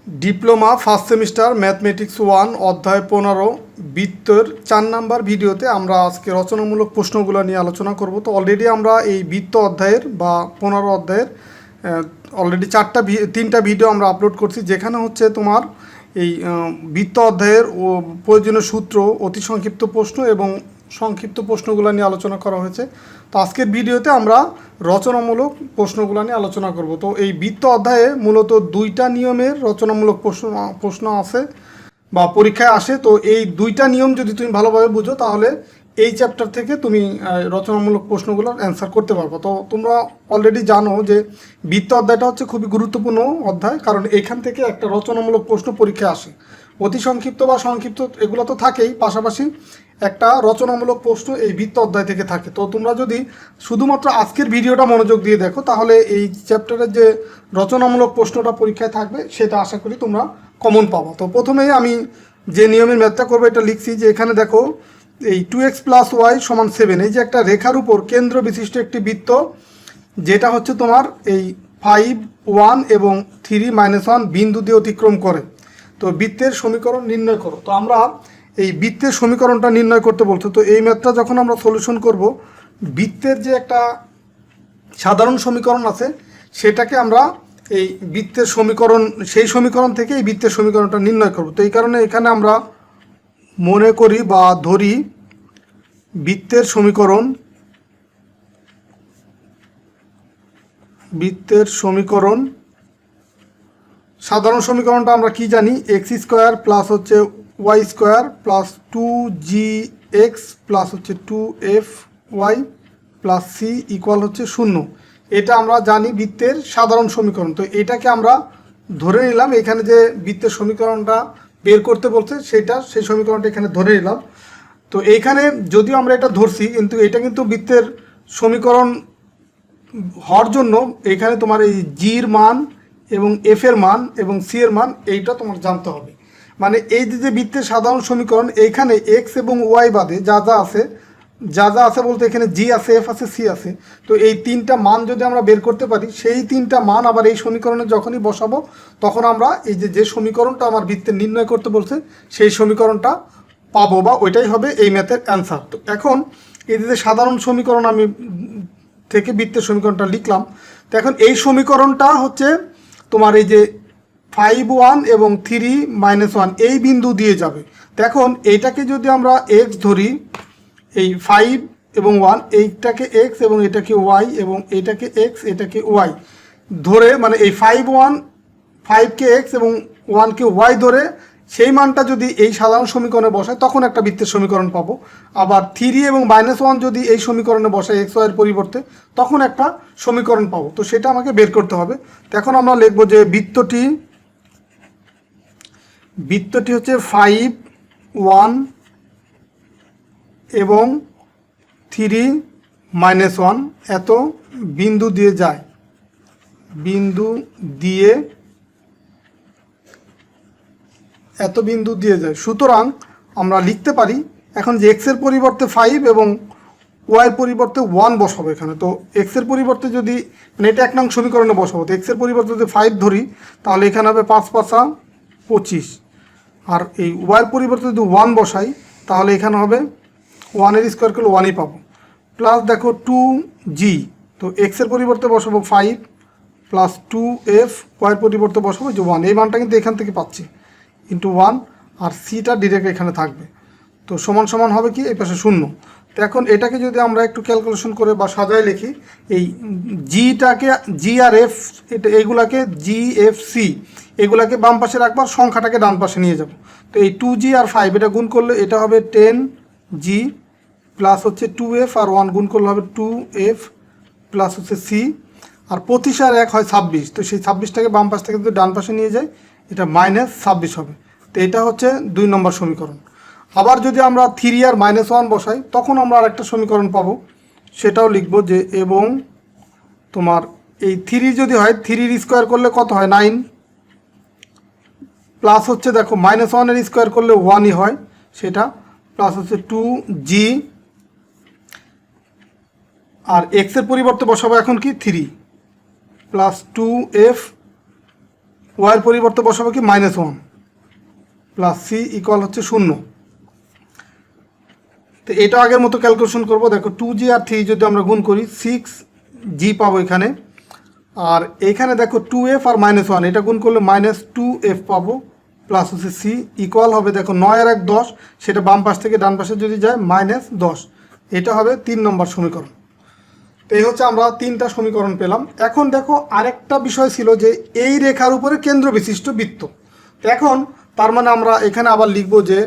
Diploma first semester mathematics 1 অধ্যায় 15 বৃত্তের 4 number ভিডিওতে আমরা আজকে রচনামূলক প্রশ্নগুলো নিয়ে আলোচনা করব। তো অলরেডি আমরা এই বৃত্ত অধ্যায়ের বা 15 অধ্যায়ের অলরেডি তিনটা ভিডিও আমরা আপলোড করছি, যেখানে হচ্ছে তোমার এই বৃত্ত অধ্যায়ের প্রয়োজনীয় সূত্র, অতি সংক্ষিপ্ত প্রশ্ন এবং সংক্ষিপ্ত প্রশ্নগুলো নিয়ে আলোচনা করা হয়েছে। তো আজকের ভিডিওতে আমরা রচনামূলক প্রশ্নগুলো নিয়ে আলোচনা করব। তো এই বৃত্ত অধ্যায়ে মূলত দুইটা নিয়মের রচনামূলক প্রশ্ন আছে বা পরীক্ষায় আসে। তো এই দুইটা নিয়ম যদি তুমি ভালোভাবে বুঝো, তাহলে এই চ্যাপ্টার থেকে তুমি রচনামূলক প্রশ্নগুলোর অ্যান্সার করতে পারবো। তো তোমরা অলরেডি জানো যে বৃত্ত অধ্যায়টা হচ্ছে খুবই গুরুত্বপূর্ণ অধ্যায়, কারণ এখান থেকে একটা রচনামূলক প্রশ্ন পরীক্ষায় আসে। অতি সংক্ষিপ্ত বা সংক্ষিপ্ত এগুলো তো থাকেই, পাশাপাশি একটা রচনামূলক প্রশ্ন এই বৃত্ত অধ্যায় থেকে থাকে। তো তোমরা যদি শুধুমাত্র আজকের ভিডিওটা মনোযোগ দিয়ে দেখো, তাহলে এই চ্যাপ্টারের যে রচনামূলক প্রশ্নটা পরীক্ষায় থাকবে সেটা আশা করি তোমরা কমন পাবো। তো প্রথমেই আমি যে নিয়মের ম্যাথটা করবো এটা লিখছি, যে এখানে দেখো এই 2x + y = 7, এই যে একটা রেখার উপর কেন্দ্র বিশিষ্ট একটি বৃত্ত, যেটা হচ্ছে তোমার এই 5, 1 এবং 3, -1 বিন্দু দিয়ে অতিক্রম করে। তো বৃত্তের সমীকরণ নির্ণয় করো। তো আমরা এই বৃত্তের সমীকরণটা নির্ণয় করতে বলছো। তো এই ম্যাথটা যখন আমরা সলিউশন করব, বৃত্তের যে একটা সাধারণ সমীকরণ আছে সেটাকে আমরা এই বৃত্তের সমীকরণ, সেই সমীকরণ থেকে এই বৃত্তের সমীকরণটা নির্ণয় করব। তো এই কারণে এখানে আমরা মনে করি বা ধরি বৃত্তের সমীকরণ সাধারণ সমীকরণটা আমরা কি জানি, x² প্লাস হচ্ছে y² প্লাস 2gx প্লাস হচ্ছে 2fy প্লাস c ইকুয়াল হচ্ছে 0। এটা আমরা জানি বৃত্তের সাধারণ সমীকরণ। তো এটাকে আমরা ধরে নিলাম, এখানে যে বৃত্তের সমীকরণটা বের করতে বলছে সেই সমীকরণটা এখানে ধরে নিলাম। তো এইখানে যদিও আমরা এটা ধরছি, কিন্তু এটা কিন্তু বৃত্তের সমীকরণ হওয়ার জন্য এখানে তোমার এই জির মান এবং এফ এর মান এবং সি এর মান এইটা তোমার জানতে হবে। মানে এই যে বৃত্তের সাধারণ সমীকরণ, এইখানে এক্স এবং ওয়াই বাদে যা যা আছে বলতে এখানে জি আছে, এফ আছে, সি আছে। তো এই তিনটা মান যদি আমরা বের করতে পারি, সেই তিনটা মান আবার এই সমীকরণে যখনই বসাবো, তখন আমরা এই যে সমীকরণটা আমার বৃত্তের নির্ণয় করতে বলছে সেই সমীকরণটা পাবো, বা ওইটাই হবে এই ম্যাথের অ্যান্সার। তো এখন এই যে সাধারণ সমীকরণ আমি থেকে বৃত্তের সমীকরণটা লিখলাম। তো এখন এই সমীকরণটা হচ্ছে তোমার এই যে 5, 1 এবং 3, -1 এই বিন্দু দিয়ে যাবে। তো এখন এইটাকে যদি আমরা x ধরি, এই 5 এবং 1 এইটাকে x এবং এটাকে y এবং এটাকে x এটাকে y ধরে, মানে এই 5কে x এবং 1কে y ধরে সেই মানটা যদি এই সাধারণ সমীকরণে বসায়, তখন একটা বৃত্তের সমীকরণ পাবো। আবার 3 এবং -1 যদি এই সমীকরণে বসায় x, y এর পরিবর্তে, তখন একটা সমীকরণ পাবো। তো সেটা আমাকে বের করতে হবে। তো এখন আমরা লিখবো যে বৃত্তটি হচ্ছে 5, 1 এবং 3, -1 এত বিন্দু দিয়ে যায়, সুতরাং আমরা লিখতে পারি এখন যে x এর পরিবর্তে 5 এবং y এর পরিবর্তে 1 বসাবো এখানে। তো x এর পরিবর্তে যদি, মানে এটা 1 নং সমীকরণে বসাবো, তো x এর পরিবর্তে যদি 5 ধরি, তাহলে এখানে হবে 5 × 5 = 25। আর এই y এর পরিবর্তে যদি 1 বসাই, তাহলে এখানে হবে 1 এর স্কোয়ার করলে 1ই পাবো। প্লাস দেখো 2g, তো x এর পরিবর্তে বসাবো 5 প্লাস 2f, y এর পরিবর্তে বসাবো যে 1, এই মানটা কিন্তু এখান থেকে পাচ্ছি, ইন্টু 1, আর সিটা ডিরেক্ট এখানে থাকবে। তো সমান সমান হবে কি, এই পাশে 0। তো এখন এটাকে যদি আমরা একটু ক্যালকুলেশন করে বা সাজায় লিখি, এই জিটাকে জি আর এফ, এইগুলাকে জি এফ সি এগুলাকে বাম পাশে রাখবো, সংখ্যাটাকে ডান পাশে নিয়ে যাব। তো এই 2g আর 5 এটা গুণ করলে এটা হবে 10g প্লাস হচ্ছে 2f, আর 1 গুণ করলে হবে 2f প্লাস হচ্ছে c, আর 25 আর 1 হয় 26। তো সেই 26টাকে বাম পাশ থেকে যদি ডান পাশে নিয়ে যাই, এটা -26 হবে। তো এটা হচ্ছে 2 নম্বর সমীকরণ। আবার যদি আমরা 3 আর -1 বসাই, তখন আমরা আরেকটা সমীকরণ পাবো, সেটাও লিখবো যে এবং তোমার এই 3 যদি হয়, 3 এর স্কোয়ার করলে কত হয়, 9, প্লাস হচ্ছে দেখো -1 এর স্কোয়ার করলে 1ই হয় সেটা, প্লাস হচ্ছে 2g, আর x এর পরিবর্তে বসাবো এখন কি 3, প্লাস 2f ওয়াইয়ের পরিবর্তে বসাবো কি -1 প্লাস সি ইকুয়াল হচ্ছে 0। তো এটা আগের মতো ক্যালকুলেশন করব। দেখো 2g আর 3 যদি আমরা গুণ করি 6g পাবো এখানে, আর এখানে দেখো 2f আর -1 এটা গুণ করলে -2f পাবো, প্লাস হচ্ছে সি ইকুয়াল হবে দেখো 9 আর 1 10, সেটা বাম পাশ থেকে ডান পাশে যদি যায় -10, এটা হবে 3 নম্বর সমীকরণ। তো এই হচ্ছে আমরা 3টা সমীকরণ পেলাম। এখন দেখো আরেকটা বিষয় ছিল যে এই রেখার উপরে কেন্দ্র বিশিষ্ট বৃত্ত। এখন তার মানে আমরা এখানে আবার লিখব যে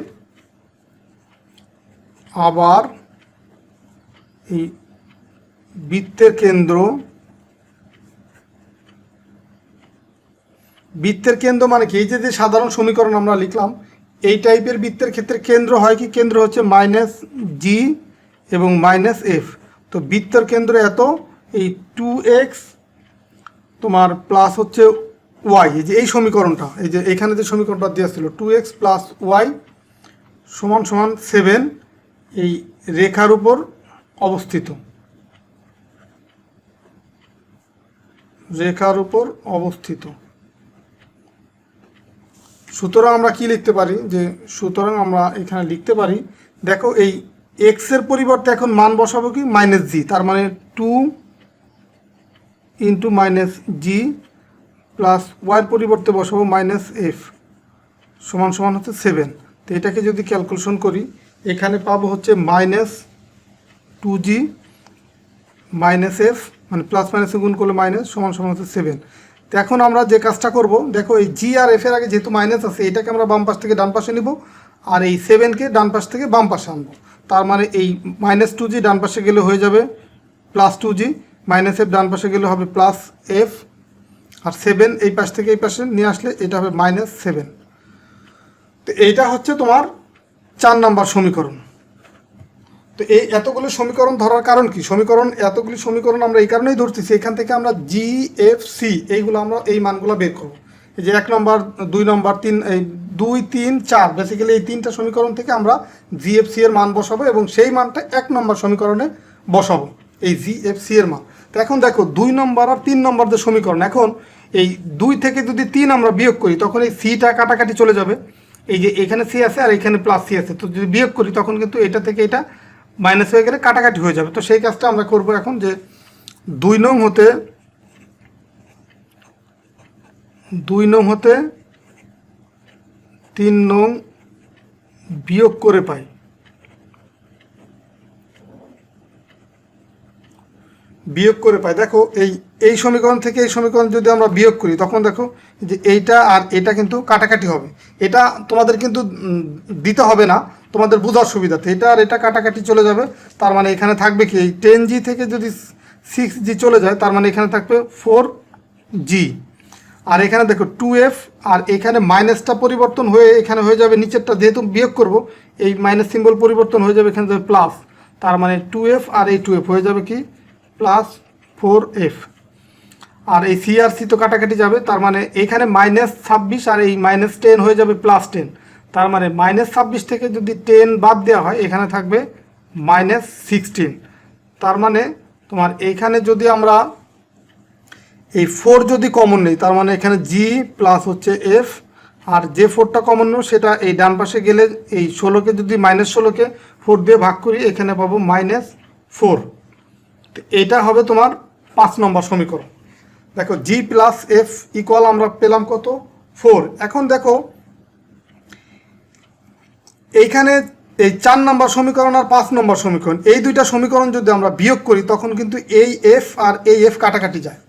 আবার এই বৃত্তের কেন্দ্র মানে কি, এই যে সাধারণ সমীকরণ আমরা লিখলাম এই টাইপের বৃত্তের ক্ষেত্রে কেন্দ্র হয় কি, কেন্দ্র হচ্ছে -g এবং -f। তো বৃত্তের কেন্দ্র এত, এই 2x তোমার প্লাস হচ্ছে y, এই যে এই সমীকরণটা, এই যে এখানে যে সমীকরণটা দেওয়া ছিল 2x প্লাস y সমান সমান 7, এই রেখার উপর অবস্থিত, সুতরাং আমরা কি লিখতে পারি, যে সুতরাং আমরা এখানে লিখতে পারি দেখো এই x এর পরিবর্তে এখন মান বসাবো কি -g, তার মানে 2 ইন্টু -g প্লাস ওয়াইয়ের পরিবর্তে বসাবো -f সমান সমান হচ্ছে 7। তো এটাকে যদি ক্যালকুলেশন করি এখানে পাবো হচ্ছে -2g -f, মানে প্লাস মাইনাসে গুণ করলে মাইনাস সমান সমান হচ্ছে 7। তো এখন আমরা যে কাজটা করব, দেখো এই জি আর এফ এর আগে যেহেতু মাইনাস আছে এটাকে আমরা বাম পাশ থেকে ডান পাশে নিব, আর এই 7কে ডান পাশ থেকে বাম পাশে আনবো। তার মানে এই -2g ডান পাশে গেলে হয়ে যাবে +2g, -f ডান পাশে গেলে হবে +f, আর 7 এই পাশ থেকে এই পাশে নিয়ে আসলে এটা হবে -7। তো এইটা হচ্ছে তোমার 4 নাম্বার সমীকরণ। তো এই এতগুলো সমীকরণ ধরার কারণ কি, এতগুলি সমীকরণ আমরা এই কারণেই ধরতেছি, এখান থেকে আমরা জি এফ সি এইগুলো আমরা এই মানগুলো বের করব। এই যে 1 নম্বর 2 নম্বর 3, এই 2 3 4 বেসিক্যালি এই 3টা সমীকরণ থেকে আমরা জি এফ সি এর মান বসাবো এবং সেই মানটা 1 নম্বর সমীকরণে বসাবো, এই জি এফ সি এর মান। তো এখন দেখো 2 নম্বর আর 3 নম্বর যে সমীকরণ, এখন এই 2 থেকে যদি 3 আমরা বিয়োগ করি তখন এই সিটা কাটাকাটি চলে যাবে, এই যে এখানে সি আছে আর এখানে প্লাস সি আছে, তো যদি বিয়োগ করি তখন কিন্তু এটা থেকে এটা মাইনাস হয়ে গেলে কাটাকাটি হয়ে যাবে। তো সেই কাজটা আমরা করব এখন, যে 2 নং হতে 3 নং বিয়োগ করে পাই, দেখো এই সমীকরণ থেকে এই সমীকরণ যদি আমরা বিয়োগ করি তখন দেখো যে এইটা আর এটা কিন্তু কাটাকাটি হবে। এটা তোমাদের কিন্তু দিতে হবে না, তোমাদের বোঝার সুবিধাতে এটা আর এটা কাটাকাটি চলে যাবে। তার মানে এখানে থাকবে কি, এই 10g থেকে যদি 6g চলে যায় তার মানে এখানে থাকবে 4g, আর এখানে দেখো 2f, আর এখানে মাইনাসটা পরিবর্তন হয়ে এখানে হয়ে যাবে নিচেরটা, যেহেতু বিয়োগ করব এই মাইনাস সিম্বল পরিবর্তন হয়ে যাবে, এখানে যাবে প্লাস, তার মানে 2f আর এই 2f হয়ে যাবে কি +4f, আর এই সি আর সি তো কাটাকাটি যাবে, তার মানে এখানে -26 আর এই -10 হয়ে যাবে +10, তার মানে -26 থেকে যদি 10 বাদ দেওয়া হয় এখানে থাকবে -16। তার মানে তোমার এইখানে যদি আমরা এই 4 যদি কমন নেই তার মানে এখানে জি প্লাস হচ্ছে এফ, আর যে 4টা কমন নেব সেটা এই ডান পাশে গেলে এই 16কে যদি -16কে 4 দিয়ে ভাগ করি এখানে পাবো -4। তো এটা হবে তোমার 5 নম্বর সমীকরণ। দেখো জি প্লাস এফ ইকুয়াল আমরা পেলাম কত, 4। এখন দেখো এইখানে এই 4 নম্বর সমীকরণ আর 5 নম্বর সমীকরণ, এই দুইটা সমীকরণ যদি আমরা বিয়োগ করি তখন কিন্তু এই এফ আর এই এফ কাটাকাটি যায়,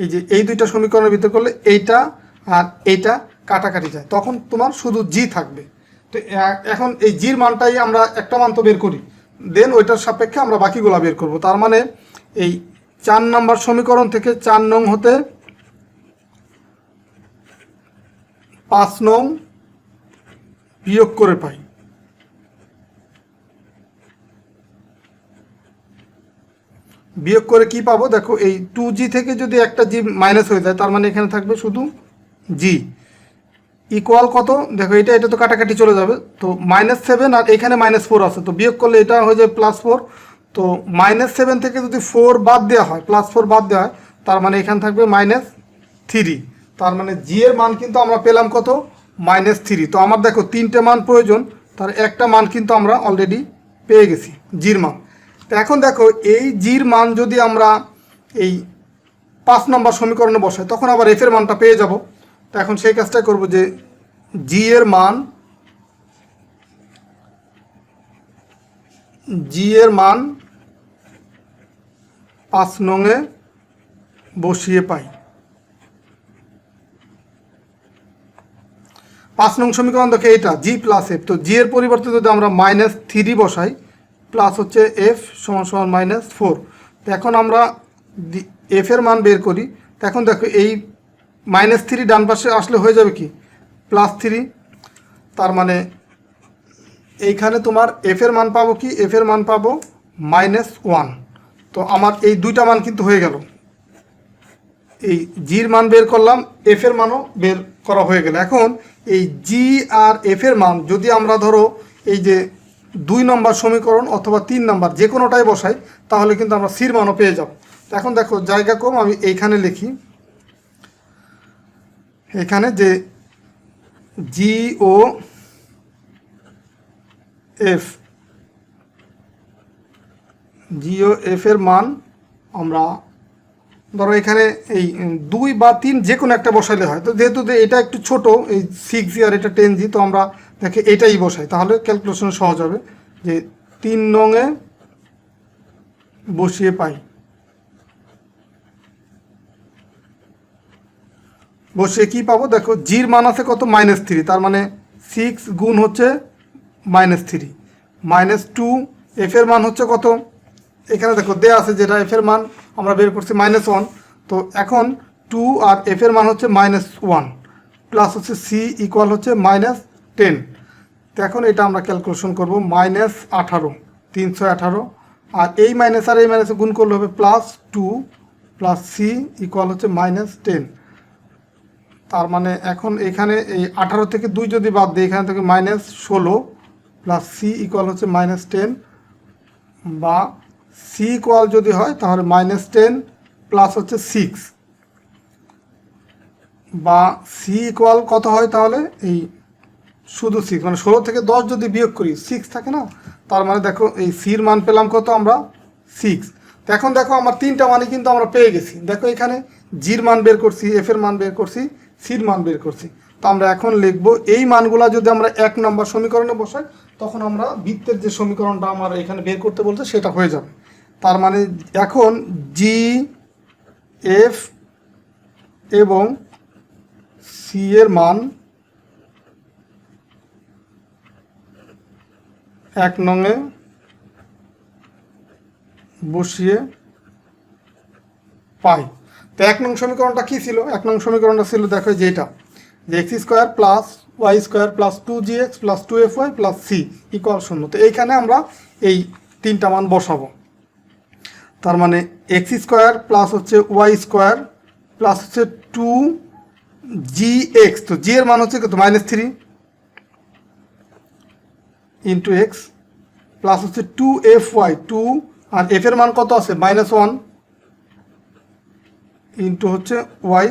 এই যে এই দুইটা সমীকরণের ভিতর করলে এইটা আর এইটা কাটাকাটি যায়, তখন তোমার শুধু জি থাকবে। তো এখন এই জির মানটাই আমরা একটা মান তো বের করি, দেন ওইটার সাপেক্ষে আমরা বাকিগুলো বের করব। তার মানে এই 4 নম্বর সমীকরণ থেকে 4 নং হতে 5 নং বিয়োগ করে পাই, বিয়োগ করে কি পাবো, দেখো এই 2g থেকে যদি একটা জি মাইনাস হয়ে যায় তার মানে এখানে থাকবে শুধু জি ইকুয়াল কত, দেখো এটা তো কাটাকাটি চলে যাবে, তো -7 আর এখানে -4 আছে, তো বিয়োগ করলে এটা হয়ে যাবে +4। তো -7 থেকে যদি 4 বাদ দেওয়া হয়, +4 বাদ দেওয়া হয় তার মানে এখানে থাকবে -3। তার মানে জি এর মান কিন্তু আমরা পেলাম কত, -3। তো আমার দেখো তিনটে মান প্রয়োজন, তার একটা মান কিন্তু আমরা অলরেডি পেয়ে গেছি, জির মান। তো এখন দেখো এই জির মান যদি আমরা এই 5 নম্বর সমীকরণে বসাই তখন আবার এফ এর মানটা পেয়ে যাব। তো এখন সেই কাজটাই করব যে জি এর মান 5 নংয়ে বসিয়ে পাই। 5 নং সমীকরণ দেখো এইটা জি প্লাস এফ। তো জি এর পরিবর্তে যদি আমরা -3 বসাই, প্লাস হচ্ছে এফ সমান সমান -4। তো এখন আমরা এফ এর মান বের করি। তো এখন দেখো এই -3 ডান পাশে আসলে হয়ে যাবে কি +3। তার মানে এইখানে তোমার এফ এর মান পাবো কি, এফ এর মান পাবো -1। তো আমার এই দুইটা মান কিন্তু হয়ে গেল, এই জির মান বের করলাম, এফ এর মানও বের করা হয়ে গেল। এখন এই জি আর এফ এর মান যদি আমরা ধরো এই যে 2 নম্বর সমীকরণ অথবা 3 নম্বর যে কোনোটাই বসাই তাহলে কিন্তু আমরা সির মানও পেয়ে যাব। এখন দেখো জায়গা কম, আমি এইখানে লিখি, এখানে যে জি ও এফ, জি ও এফ এর মান আমরা ধরো এখানে এই 2 বা 3 যে কোনো একটা বসাইলে হয়। তো যেহেতু এটা একটু ছোট, এই 6G আর এটা 10G, তো আমরা দেখে এটাই বসাই, তাহলে ক্যালকুলেশন সহজ হবে। যে 3 নংয়ে বসিয়ে পাই, বসিয়ে কি পাবো দেখো জির মান আছে কত, -3। তার মানে 6 গুণ হচ্ছে -3, -2। এফ এর মান হচ্ছে কত, এখানে দেখো দেয়া আছে যেটা এফ এর মান আমরা বের করছি -1। তো এখন 2 আর এফ এর মান হচ্ছে -1, প্লাস হচ্ছে সি ইকুয়াল হচ্ছে -10। তো এখন এটা আমরা ক্যালকুলেশন করব, -18, 318। আর এই মাইনাস আর এই মাইনাসে গুণ করলে হবে +2 প্লাস সি ইকুয়াল হচ্ছে -10। তার মানে এখন এখানে এই 18 থেকে 2 যদি বাদ দিই, এখানে থেকে -16 প্লাস সি ইকুয়াল হচ্ছে -10, বা সি ইকুয়াল যদি হয় তাহলে -10 প্লাস হচ্ছে 6, বা সি ইকুয়াল কত হয় তাহলে এই শুধু 6, মানে 16 থেকে 10 যদি বিয়োগ করি 6 থাকে না। তার মানে দেখো এই সির মান পেলাম কত আমরা, 6। তো এখন দেখো আমার তিনটা মানই কিন্তু আমরা পেয়ে গেছি। দেখো এখানে জির মান বের করছি, এফ এর মান বের করছি, সির মান বের করছি। তো আমরা এখন লিখব এই মানগুলা যদি আমরা 1 নম্বর সমীকরণে বসাই তখন আমরা বৃত্তের যে সমীকরণটা আমার এখানে বের করতে বলছে সেটা হয়ে যাবে। তার মানে এখন জি এফ এবং সি এর মান 1 নংয়ে বসিয়ে পাই। তো 1 নং সমীকরণটা কী ছিল, 1 নং সমীকরণটা ছিল দেখো যেটা, যে x² plus y² plus 2gx plus 2fy plus c equal 0। তো এইখানে আমরা এই তিনটা মান বসাবো। তার মানে x² প্লাস হচ্ছে y² প্লাস হচ্ছে 2gx, তো g এর মান হচ্ছে কত, -3 ইন্টু এক্স, প্লাস হচ্ছে 2fy, 2 আর এফ এর মান কত আছে -1 ইন্টু হচ্ছে ওয়াই,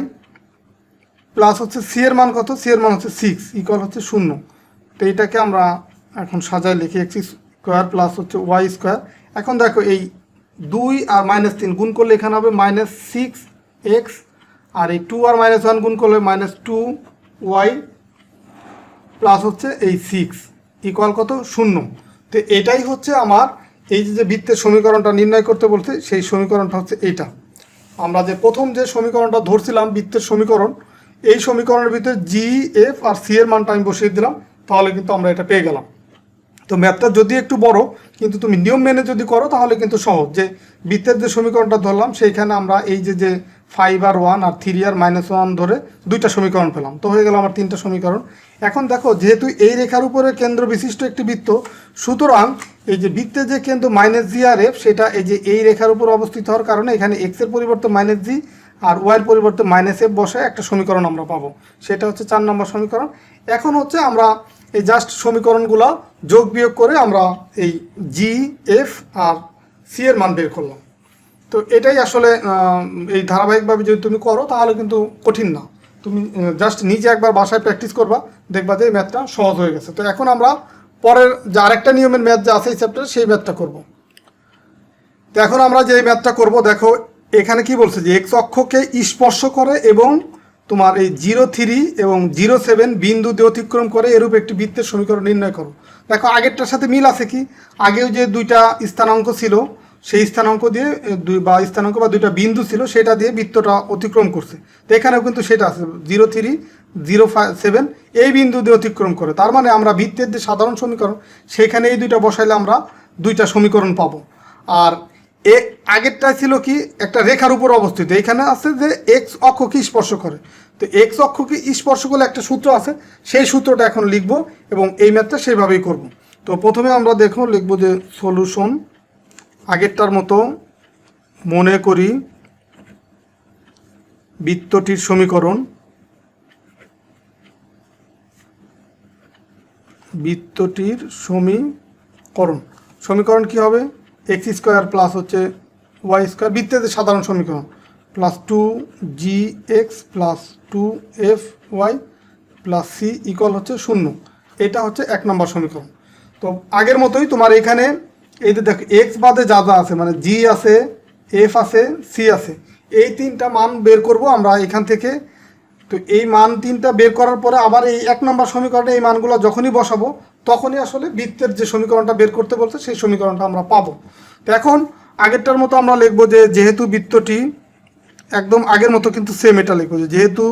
প্লাস হচ্ছে সি এর মান কত, সি এর মান হচ্ছে 6 ইকুয়াল হচ্ছে 0। তো এইটাকে আমরা এখন সাজায় লিখি x² প্লাস হচ্ছে y²। এখন দেখো এই 2 আর -3 গুণ করলে এখানে হবে -6x, আর এই 2 আর -1 গুণ করলে -2y প্লাস হচ্ছে এই 6 ইকুয়াল কত, 0। তো এটাই হচ্ছে আমার এই যে বৃত্তের সমীকরণটা নির্ণয় করতে বলতে, সেই সমীকরণটা হচ্ছে এইটা। আমরা যে প্রথম যে সমীকরণটা ধরছিলাম বৃত্তের সমীকরণ, এই সমীকরণের ভিতরে জি এফ আর সি এর মানটা আমি বসিয়ে দিলাম, তাহলে কিন্তু আমরা এটা পেয়ে গেলাম। তো ম্যাথটা যদি একটু বড়, কিন্তু তুমি নিয়ম মেনে যদি করো তাহলে কিন্তু সহজ। যে বৃত্তের যে সমীকরণটা ধরলাম সেইখানে আমরা এই যে 5 আর 1 আর 3 আর -1 ধরে দুইটা সমীকরণ পেলাম, তো হয়ে গেল আমার 3টা সমীকরণ। এখন দেখো যেহেতু এই রেখার উপরে কেন্দ্র বিশিষ্ট একটি বৃত্ত, সুতরাং এই যে বৃত্তের যে কেন্দ্র -জি আর এফ, সেটা এই যে এই রেখার উপর অবস্থিত হওয়ার কারণে এখানে এক্স এর পরিবর্তে -জি আর ওয়াইয়ের পরিবর্তে -এফ বসায় একটা সমীকরণ আমরা পাবো, সেটা হচ্ছে 4 নম্বর সমীকরণ। এখন হচ্ছে আমরা এই জাস্ট সমীকরণগুলো যোগ বিয়োগ করে আমরা এই জি এফ আর সি এর মান বের করলাম। তো এটাই আসলে এই ধারাবাহিকভাবে যদি তুমি করো তাহলে কিন্তু কঠিন না, তুমি জাস্ট নিজে একবার বাসায় প্র্যাকটিস করবা, দেখবা যে এই ম্যাথটা সহজ হয়ে গেছে। তো এখন আমরা পরের যে আরেকটা নিয়মের ম্যাথ যা আছে এই চ্যাপ্টারে সেই ম্যাথটা করব। তো এখন আমরা যে ম্যাথটা করব, দেখো এখানে কি বলছে যে এক্স অক্ষকে স্পর্শ করে এবং তোমার এই 0,3 এবং 0,7 বিন্দু দিয়ে অতিক্রম করে এরূপ একটি বৃত্তের সমীকরণ নির্ণয় করো। দেখো আগেরটার সাথে মিল আছে কি, আগেও যে দুইটা স্থানাঙ্ক ছিল সেই স্থানাঙ্ক দিয়ে স্থানাঙ্ক বা দুইটা বিন্দু ছিল সেটা দিয়ে বৃত্তটা অতিক্রম করছে। তো এখানেও কিন্তু সেটা আছে 0,3 0,7 এই বিন্দু দিয়ে অতিক্রম করে। তার মানে আমরা বৃত্তের যে সাধারণ সমীকরণ সেখানে এই দুইটা বসাইলে আমরা দুইটা সমীকরণ পাবো। আর আগেরটা ছিল কি একটা রেখার উপর অবস্থিত, এখানে আছে যে এক্স অক্ষকে স্পর্শ করে। তো এক্স অক্ষকে স্পর্শ করলে একটা সূত্র আছে, সেই সূত্রটা এখন লিখব এবং এই ম্যাথটা সেইভাবেই করব। তো প্রথমে আমরা লিখব যে সলিউশন, আগেরটার মতো মনে করি বৃত্তটির সমীকরণ, সমীকরণ কি হবে, এক্স স্কোয়ার প্লাস হচ্ছে ওয়াই স্কোয়ার বৃত্তের সাধারণ সমীকরণ plus 2gx plus 2fy plus c equal হচ্ছে 0। এটা হচ্ছে 1 নম্বর সমীকরণ। তো আগের মতোই তোমার এখানে এই যে দেখো এক্স বাদে যা যা আছে মানে জি আছে, এফ আছে, সি আছে, এই তিনটা মান বের করব আমরা এখান থেকে। তো এই মান তিনটা বের করার পরে আবার এই 1 নম্বর সমীকরণে এই মানগুলো যখনই বসাবো তখনই আসলে বৃত্তের যে সমীকরণটা বের করতে বলছে সেই সমীকরণটা আমরা পাবো। তো এখন আগেরটার মতো আমরা লিখবো যে যেহেতু বৃত্তটি একদম আগের মতো কিন্তু সেম এটা লিখবো যে যেহেতু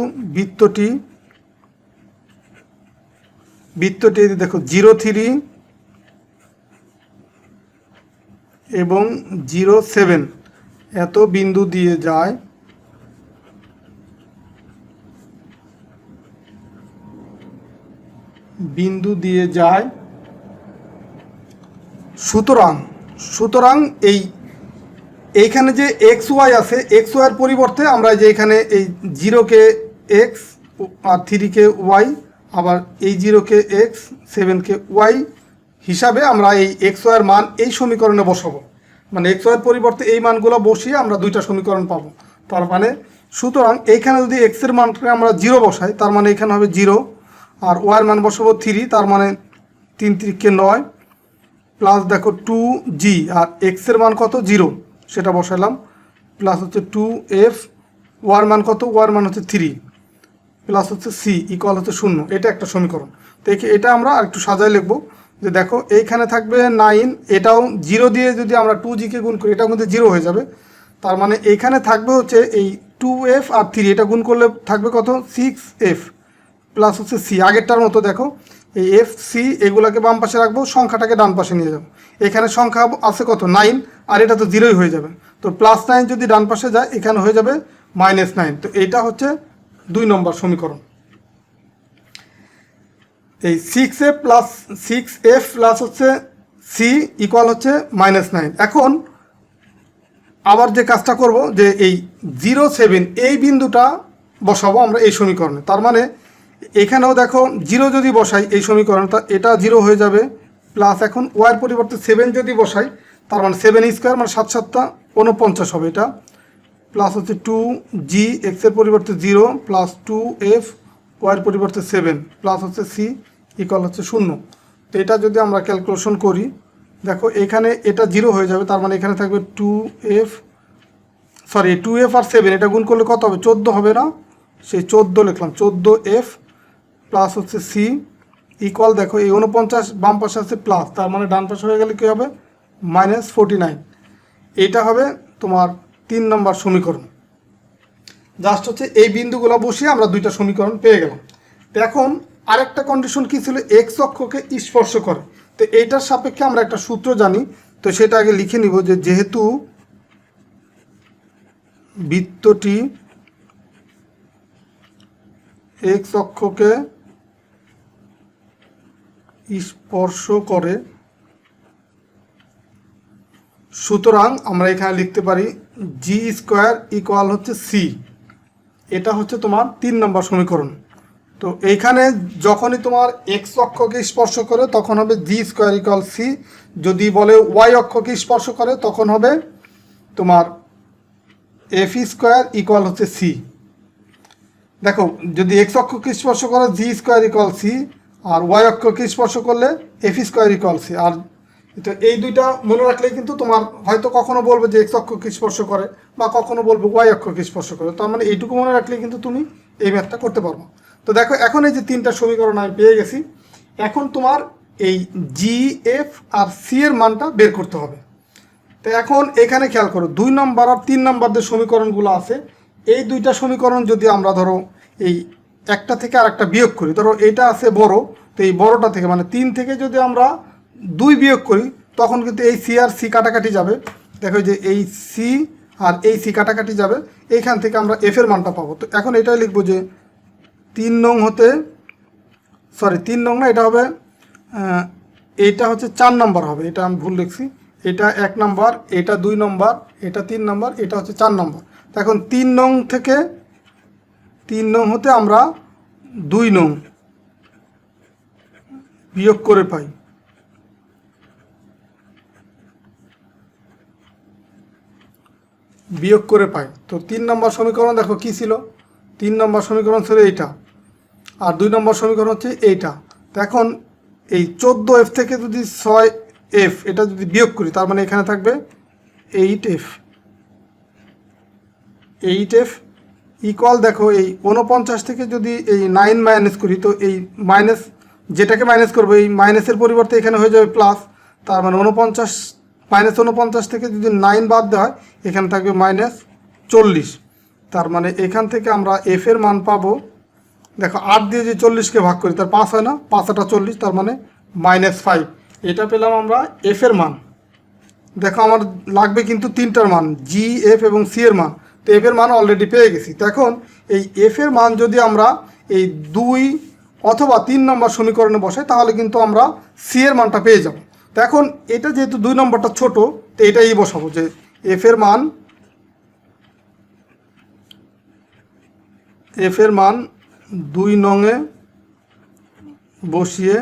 বৃত্তটি দেখো 0,3 এবং 0,7 এত বিন্দু দিয়ে যায়, সুতরাং এইখানে যে এক্স ওয়াই আছে, এক্স ওয়াইয়ের পরিবর্তে আমরা যে এখানে এই 0কে এক্স আর 3কে ওয়াই, আবার এই 0কে এক্স 7কে ওয়াই হিসাবে আমরা এই এক্স ওয়াইয়ের মান এই সমীকরণে বসাবো। মানে এক্স ওয়াইয়ের পরিবর্তে এই মানগুলো বসিয়ে আমরা দুইটা সমীকরণ পাবো। তার মানে সুতরাং এইখানে যদি এক্সের মানটাকে আমরা 0 বসাই তার মানে এখানে হবে 0, আর ওয়াইয়ের মান বসাবো 3, তার মানে 3 3কে 9 প্লাস দেখো 2g আর এক্সের মান কত 0 সেটা বসালাম, প্লাস হচ্ছে 2f, ওয়ার মান কত, ওয়ার মান হচ্ছে 3, প্লাস হচ্ছে সি ইকুয়াল হচ্ছে 0। এটা একটা সমীকরণ। তো এটা আমরা একটু সাজায় লিখবো যে দেখো এইখানে থাকবে 9, এটাও 0 দিয়ে যদি আমরা 2gকে গুণ করি এটাও কিন্তু 0 হয়ে যাবে। তার মানে এইখানে থাকবে হচ্ছে এই 2f আর 3, এটা গুণ করলে থাকবে কত 6f প্লাস হচ্ছে সি। আগেরটার মতো দেখো এই এফ সি এগুলোকে বাম পাশে রাখবো, সংখ্যাটাকে ডান পাশে নিয়ে যাবো। এখানে সংখ্যা আছে কত 9, আর এটা তো 0ই হয়ে যাবে। তো +9 যদি ডান পাশে যায় এখানে হয়ে যাবে -9। তো এইটা হচ্ছে 2 নম্বর সমীকরণ। এই 6f প্লাস হচ্ছে সি ইকুয়াল হচ্ছে -9। এখন আবার যে কাজটা করব যে এই 0,7 এই বিন্দুটা বসাবো আমরা এই সমীকরণে। তার মানে এখানেও দেখো 0 যদি বসাই এই সমীকরণটা এটা 0 হয়ে যাবে, প্লাস এখন ওয়াইয়ের পরিবর্তে 7 যদি বসাই তার মানে 7 স্কোয়ার মানে 7 7 49 হবে এটা, প্লাস হচ্ছে 2g এক্সের পরিবর্তে 0 প্লাস 2f ওয়াইয়ের পরিবর্তে 7 প্লাস হচ্ছে সি ইকুয়াল হচ্ছে 0। তো এটা যদি আমরা ক্যালকুলেশন করি দেখো এখানে এটা 0 হয়ে যাবে, তার মানে এখানে থাকবে 2f আর 7 এটা গুণ করলে কত হবে 14 হবে না, সেই 14 লিখলাম 14f প্লাস হচ্ছে সি ইকুয়াল দেখো এই 49 বাম পাশে আছে প্লাস, তার মানে ডান পাশে হয়ে গেলে কী হবে -49। এইটা হবে তোমার 3 নম্বর সমীকরণ। জাস্ট হচ্ছে এই বিন্দুগুলো বসিয়ে আমরা দুইটা সমীকরণ পেয়ে গেলাম। তো এখন আরেকটা কন্ডিশন কী ছিল, এক্স অক্ষকে স্পর্শ করে। তো এইটার সাপেক্ষে আমরা একটা সূত্র জানি, তো সেটা আগে লিখে নিব যে যেহেতু বৃত্তটি এক্স অক্ষকে স্পর্শ করে সুতরাং আমরা এখানে লিখতে পারি জি স্কোয়ার ইকুয়াল হচ্ছে সি। এটা হচ্ছে তোমার 3 নম্বর সমীকরণ। তো এইখানে যখনই তোমার এক্স অক্ষকে স্পর্শ করে তখন হবে জি স্কোয়ার ইকুয়াল সি, যদি বলে ওয়াই অক্ষকে স্পর্শ করে তখন হবে তোমার এফ স্কোয়ার ইকুয়াল হচ্ছে সি। দেখো যদি এক্স অক্ষকে স্পর্শ করে জি স্কোয়ার ইকুয়াল সি, আর ওয়াই অক্ষকে স্পর্শ করলে এফ স্কোয়ার ইকুয়াল সি। আর তো এই দুইটা মনে রাখলেই কিন্তু তোমার হয়তো কখনো বলবে যে এক্স অক্ষকে স্পর্শ করে বা কখনো বলবে ওয়াই অক্ষকে স্পর্শ করে, তার মানে এইটুকু মনে রাখলেই কিন্তু তুমি এই ম্যাথটা করতে পারবো। তো দেখো এখন এই যে তিনটা সমীকরণ আমি পেয়ে গেছি, এখন তোমার এই জি এফ আর সি এর মানটা বের করতে হবে। তো এখন এখানে খেয়াল করো 2 নম্বর আর 3 নম্বর যে সমীকরণগুলো আছে, এই দুইটা সমীকরণ যদি আমরা ধরো এই একটা থেকে আর একটা বিয়োগ করি, ধরো এইটা আছে বড়, তো এই বড়টা থেকে মানে 3 থেকে যদি আমরা 2 বিয়োগ করি তখন কিন্তু এই সি আর সি কাটাকাটি যাবে। দেখো যে এই সি আর এই সি কাটাকাটি যাবে, এইখান থেকে আমরা এফ এর মানটা পাবো। তো এখন এটাই লিখবো যে 3 নং হতে, সরি 3 নং না, এটা হবে এইটা হচ্ছে 4 নম্বর হবে, এটা আমি ভুল লিখছি, এটা 1 নম্বর, এটা 2 নম্বর, এটা 3 নম্বর, এটা হচ্ছে 4 নম্বর। তো এখন 3 নং থেকে 3 নং হতে আমরা 2 নং বিয়োগ করে পাই। তো 3 নম্বর সমীকরণ দেখো কি ছিল, 3 নম্বর সমীকরণ ছিল এইটা, আর 2 নম্বর সমীকরণ হচ্ছে এইটা। তো এখন এই 14F থেকে যদি 6F এটা যদি বিয়োগ করি, তার মানে এখানে থাকবে 8F ইকুয়াল, দেখো এই 49 থেকে যদি এই 9 মাইনাস করি, তো এই মাইনাস যেটাকে মাইনাস করবো এই মাইনাসের পরিবর্তে এখানে হয়ে যাবে প্লাস, তার মানে 49 থেকে যদি 9 বাদ দেওয়া হয় এখানে থাকবে -40। তার মানে এখান থেকে আমরা এফ এর মান পাবো, দেখো 8 দিয়ে যে 40কে ভাগ করি তার 5 হয় না, 5 8 40, তার মানে -5। এটা পেলাম আমরা এফ এর মান। দেখো আমার লাগবে কিন্তু তিনটার মান, জি এফ এবং সি এর মান। তো এফ এর মান অলরেডি পেয়ে গেছি। তো এখন এই এফ এর মান যদি আমরা এই 2 অথবা 3 নম্বর সমীকরণে বসাই তাহলে কিন্তু আমরা সি এর মানটা পেয়ে যাব। তো এখন এটা যেহেতু 2 নম্বরটা ছোট, তো এটাই বসাবো যে এফ এর মান 2 নংয়ে বসিয়ে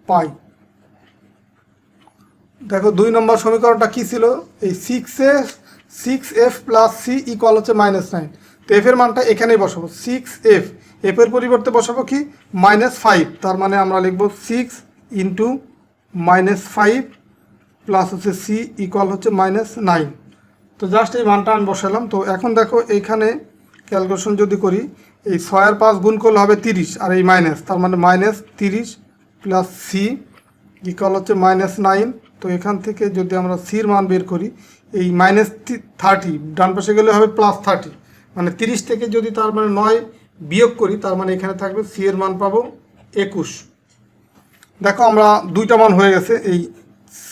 পাই। দেখো 2 নম্বর সমীকরণটা কি ছিল, এই 6F প্লাস সি ইকুয়াল হচ্ছে -9। তো এফ এর মানটা এখানেই বসাবো 6F, এফ এর পরিবর্তে বসাবো কি -5, তার মানে আমরা লিখবো 6 ইন্টু -5 প্লাস হচ্ছে সি ইকুয়াল হচ্ছে -9। তো জাস্ট এই মানটা আমি বসালাম। তো এখন দেখো এইখানে ক্যালকুলেশন যদি করি, এই 6 আর 5 গুণ করলে হবে 30, আর এই মাইনাস, তার মানে -30 প্লাস সি ইকুয়াল হচ্ছে -9। তো এখান থেকে যদি আমরা সির মান বের করি, এই -30 ডান পাশে গেলে হবে +30, মানে 30 থেকে যদি তার মানে 9 বিয়োগ করি, তার মানে এখানে থাকবে সি এর মান পাবো 21। দেখো আমরা দুইটা মান হয়ে গেছে, এই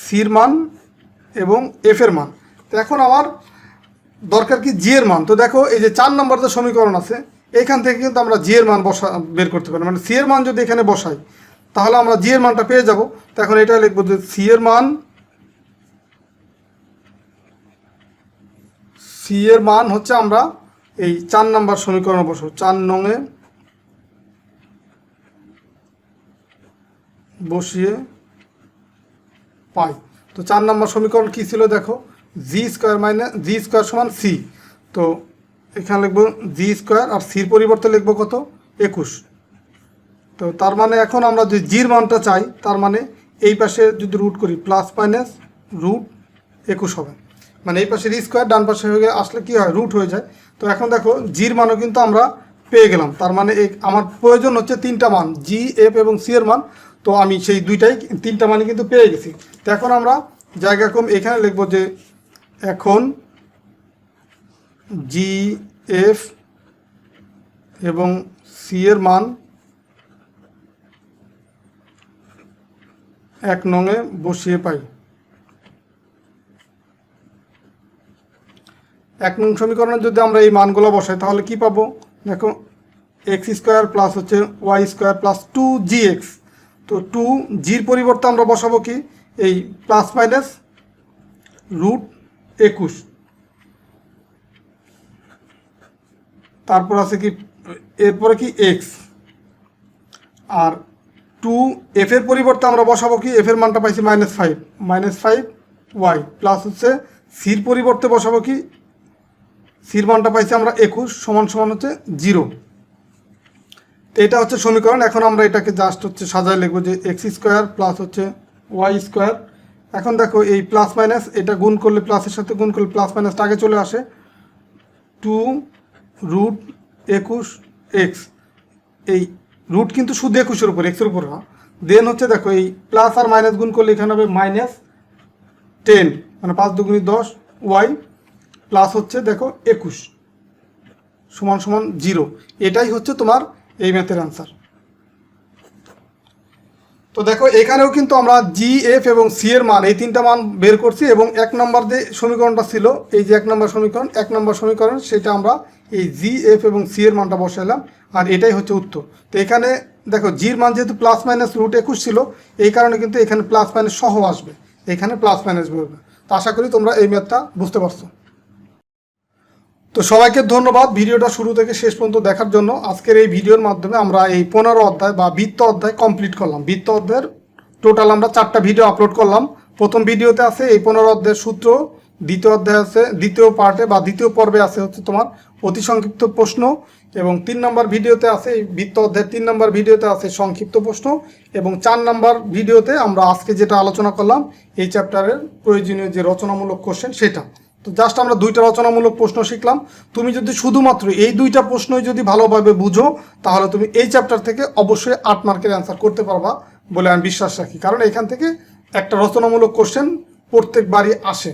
সির মান এবং এফ এর মান। তো এখন আমার দরকার কি জি এর মান। তো দেখো এই যে 4 নম্বর যে সমীকরণ আছে, এখান থেকে কিন্তু আমরা জি এর মান বের করতে পারি, মানে সি এর মান যদি এখানে বসাই তাহলে আমরা জি এর মানটা পেয়ে যাব। তো এখন এটা লিখবো যে সি এর মান হচ্ছে আমরা এই 4 নম্বর সমীকরণে বসবো, 4 নংয়ে বসিয়ে পাই। তো 4 নম্বর সমীকরণ কি ছিল, দেখো জি স্কোয়ার সমান সি। তো এখানে লিখবো জি স্কোয়ার, আর সির পরিবর্তে লিখবো কত 21। তো তার মানে এখন আমরা যে জির মানটা চাই, তার মানে এই পাশে যদি রুট করি +-√21 হবে, মানে এই পাশে স্কোয়ার ডান পাশে হয়ে আসলে কি হয় রুট হয়ে যায়। তো এখন দেখো জির মানও কিন্তু আমরা পেয়ে গেলাম। তার মানে আমার প্রয়োজন হচ্ছে 3টা মান, জি এফ এবং সি এর মান। তো আমি সেই 3টা মানই কিন্তু পেয়ে গেছি। তো এখন আমরা জায়গা কম এখানে লিখবো যে এখন জি এফ এবং সি এর মান 1 নংয়ে বসিয়ে পাই। 1 নং সমীকরণে যদি আমরা এই মানগুলো বসাই তাহলে কি পাবো, দেখো x² প্লাস হচ্ছে y² প্লাস 2gx। তো 2gর পরিবর্তে আমরা বসাবো কি এই +-√21, তারপর আছে কি এরপরে কি x, আর 2f এর পরিবর্তে আমরা বসাবো কি f এর মানটা পাইছি -5y প্লাস হচ্ছে সির পরিবর্তে বসাবো কি সির মানটা পাইছি আমরা 21 সমান সমান হচ্ছে 0। তো এটা হচ্ছে সমীকরণ। এখন আমরা এটাকে জাস্ট হচ্ছে সাজায় লিখবো যে এক্স স্কোয়ার প্লাস হচ্ছে ওয়াই স্কোয়ার। এখন দেখো এই প্লাস মাইনাস এটা গুণ করলে প্লাসের সাথে গুণ করলে প্লাস মাইনাসটা আগে চলে আসে, 2√21 এক্স। এই রুট কিন্তু শুধু 21-এর উপর, এক্সের উপর। হ্যাঁ, দেন হচ্ছে দেখো এই প্লাস আর মাইনাস গুণ করলে এখানে হবে -10, মানে 5 দুগুণী 10 ওয়াই প্লাস হচ্ছে দেখো 21 সমান সমান 0। এটাই হচ্ছে তোমার এই ম্যাথের অ্যান্সার। তো দেখো এখানেও কিন্তু আমরা জি, এফ এবং সি এর মান এই তিনটা মান বের করছি, এবং 1 নম্বর যে সমীকরণটা ছিল এই যে 1 নম্বর সমীকরণ সেটা আমরা এই জি, এফ এবং সি এর মানটা বসাইলাম, আর এটাই হচ্ছে উত্তর। তো এখানে দেখো জির মান যেহেতু প্লাস মাইনাস √21 ছিল, এই কারণে কিন্তু এখানে প্লাস মাইনাস সহ আসবে, এখানে প্লাস মাইনাস বেরোবে। তো আশা করি তোমরা এই ম্যাথটা বুঝতে পারছো। তো সবাইকে ধন্যবাদ ভিডিওটা শুরু থেকে শেষ পর্যন্ত দেখার জন্য। আজকের এই ভিডিওর মাধ্যমে আমরা এই 15 অধ্যায় বা বৃত্ত অধ্যায় কমপ্লিট করলাম। বৃত্ত অধ্যায়ের টোটাল আমরা 4টা ভিডিও আপলোড করলাম। প্রথম ভিডিওতে আছে এই 15 অধ্যায়ের সূত্র, দ্বিতীয় অধ্যায় আছে, দ্বিতীয় পার্টে বা দ্বিতীয় পর্বে আছে হচ্ছে তোমার অতি সংক্ষিপ্ত প্রশ্ন, এবং 3 নম্বর ভিডিওতে আছে এই বৃত্ত অধ্যায়ের 3 নম্বর ভিডিওতে আছে সংক্ষিপ্ত প্রশ্ন, এবং 4 নম্বর ভিডিওতে আমরা আজকে যেটা আলোচনা করলাম এই চ্যাপ্টারের প্রয়োজনীয় যে রচনামূলক কোশ্চেন সেটা। তো জাস্ট আমরা 2টা রচনামূলক প্রশ্ন শিখলাম। তুমি যদি শুধুমাত্র এই 2টা প্রশ্নই যদি ভালোভাবে বুঝো, তাহলে তুমি এই চ্যাপ্টার থেকে অবশ্যই 8 মার্কের অ্যান্সার করতে পারবা বলে আমি বিশ্বাস রাখি, কারণ এখান থেকে একটা রচনামূলক কোশ্চেন প্রত্যেকবারই আসে।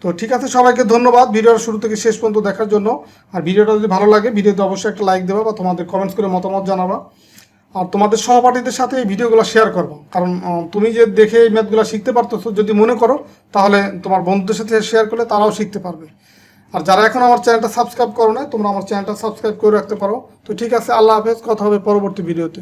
তো ঠিক আছে, সবাইকে ধন্যবাদ ভিডিওর শুরু থেকে শেষ পর্যন্ত দেখার জন্য। আর ভিডিওটা যদি ভালো লাগে ভিডিওতে অবশ্যই একটা লাইক দেবা বা তোমাদের কমেন্টস করে মতামত জানাবা, আর তোমাদের সহপাঠীদের সাথে এই ভিডিওগুলো শেয়ার করবো, কারণ তুমি যে দেখে এই ম্যাথগুলো শিখতে পারতেছো যদি মনে করো, তাহলে তোমার বন্ধুদের সাথে শেয়ার করলে তারাও শিখতে পারবে। আর যারা এখন আমার চ্যানেলটা সাবস্ক্রাইব করো না, তোমরা আমার চ্যানেলটা সাবস্ক্রাইব করে রাখতে পারো। তো ঠিক আছে, আল্লাহ হাফেজ, কথা হবে পরবর্তী ভিডিওতে।